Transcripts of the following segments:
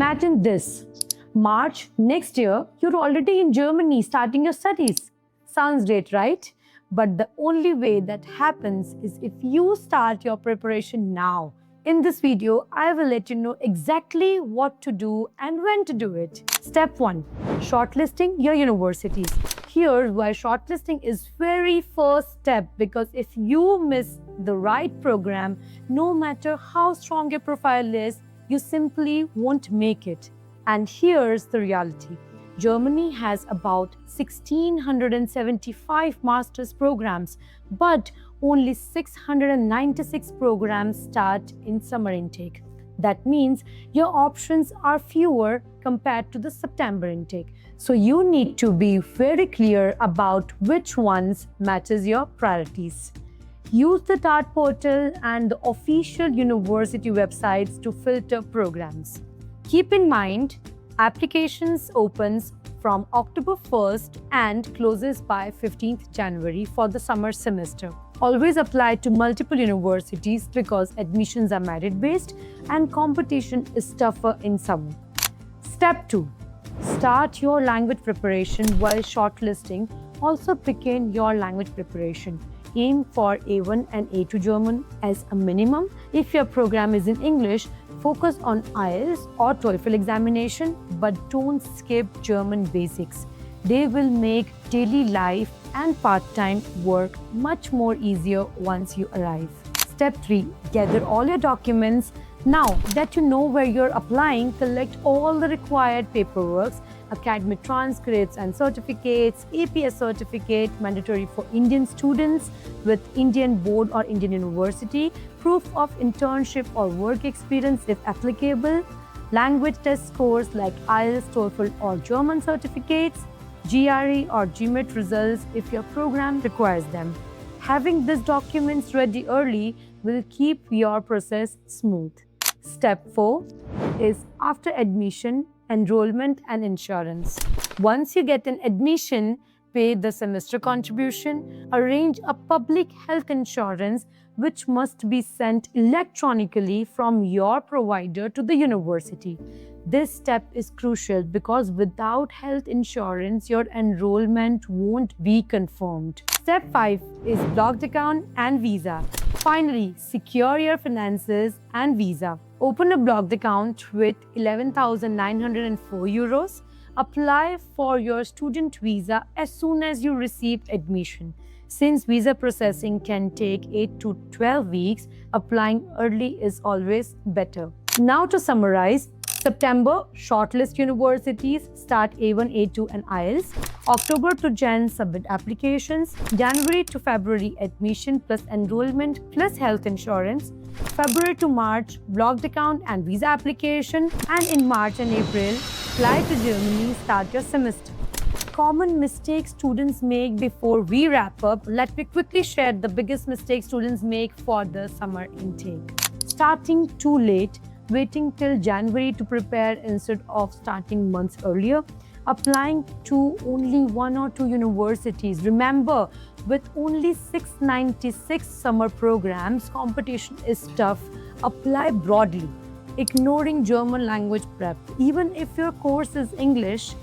Imagine this. March next year, you're already in Germany starting your studies. Sounds great, right? But the only way that happens is if you start your preparation now. In this video, I will let you know exactly what to do and when to do it. Step 1. Shortlisting your universities. Here's why shortlisting is very first step, because if you miss the right program, no matter how strong your profile is, you simply won't make it. And here's the reality. Germany has about 1,675 master's programs, but only 696 programs start in summer intake. That means your options are fewer compared to the September intake. So you need to be very clear about which ones matches your priorities. Use the TART portal and the official university websites to filter programs. Keep in mind, applications opens from October 1st and closes by 15th January for the summer semester. Always apply to multiple universities because admissions are merit-based and competition is tougher in summer. Step 2. Start your language preparation while shortlisting. Also begin your language preparation. Aim for A1 and A2 German as a minimum. If your program is in English, focus on IELTS or TOEFL examination, but don't skip German basics. They will make daily life and part-time work much more easier once you arrive. Step 3. Gather all your documents. Now that you know where you're applying, collect all the required paperwork, academic transcripts and certificates, APS certificate, mandatory for Indian students with Indian board or Indian university, proof of internship or work experience if applicable, language test scores like IELTS, TOEFL or German certificates, GRE or GMAT results if your program requires them. Having these documents ready early will keep your process smooth. Step 4 is after admission, enrollment and insurance. Once you get an admission, pay the semester contribution, arrange a public health insurance which must be sent electronically from your provider to the university. This step is crucial because without health insurance, your enrollment won't be confirmed. Step 5 is blocked account and visa. Finally, secure your finances and visa. Open a blocked account with 11,904 euros. Apply for your student visa as soon as you receive admission. Since visa processing can take 8 to 12 weeks, applying early is always better. Now to summarize, September, shortlist universities, start A1, A2 and IELTS. October to Jan, submit applications. January to February, admission plus enrollment plus health insurance. February to March, blocked account and visa application. And in March and April, fly to Germany, start your semester. Common mistakes students make before we wrap up. Let me quickly share the biggest mistakes students make for the summer intake. Starting too late. Waiting till January to prepare instead of starting months earlier, applying to only 1 or 2 universities. Remember, with only 696 summer programs, competition is tough. Apply broadly, ignoring German language prep. Even if your course is English,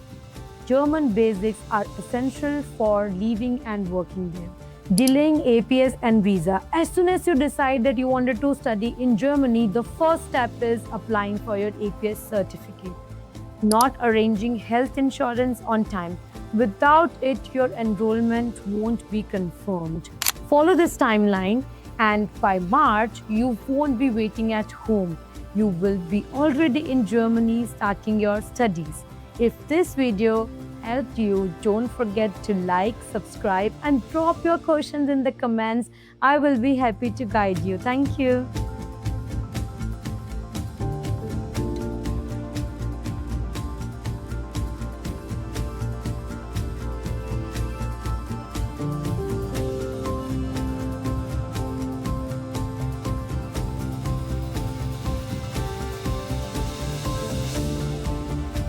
German basics are essential for living and working there. Delaying APS and visa. As soon as you decide that you wanted to study in Germany, the first step is applying for your APS certificate. Not arranging health insurance on time. Without it, your enrollment won't be confirmed. Follow this timeline and by March, you won't be waiting at home. You will be already in Germany starting your studies. If this video helped you, don't forget to like, subscribe and drop your questions in the comments. I will be happy to guide you. Thank you.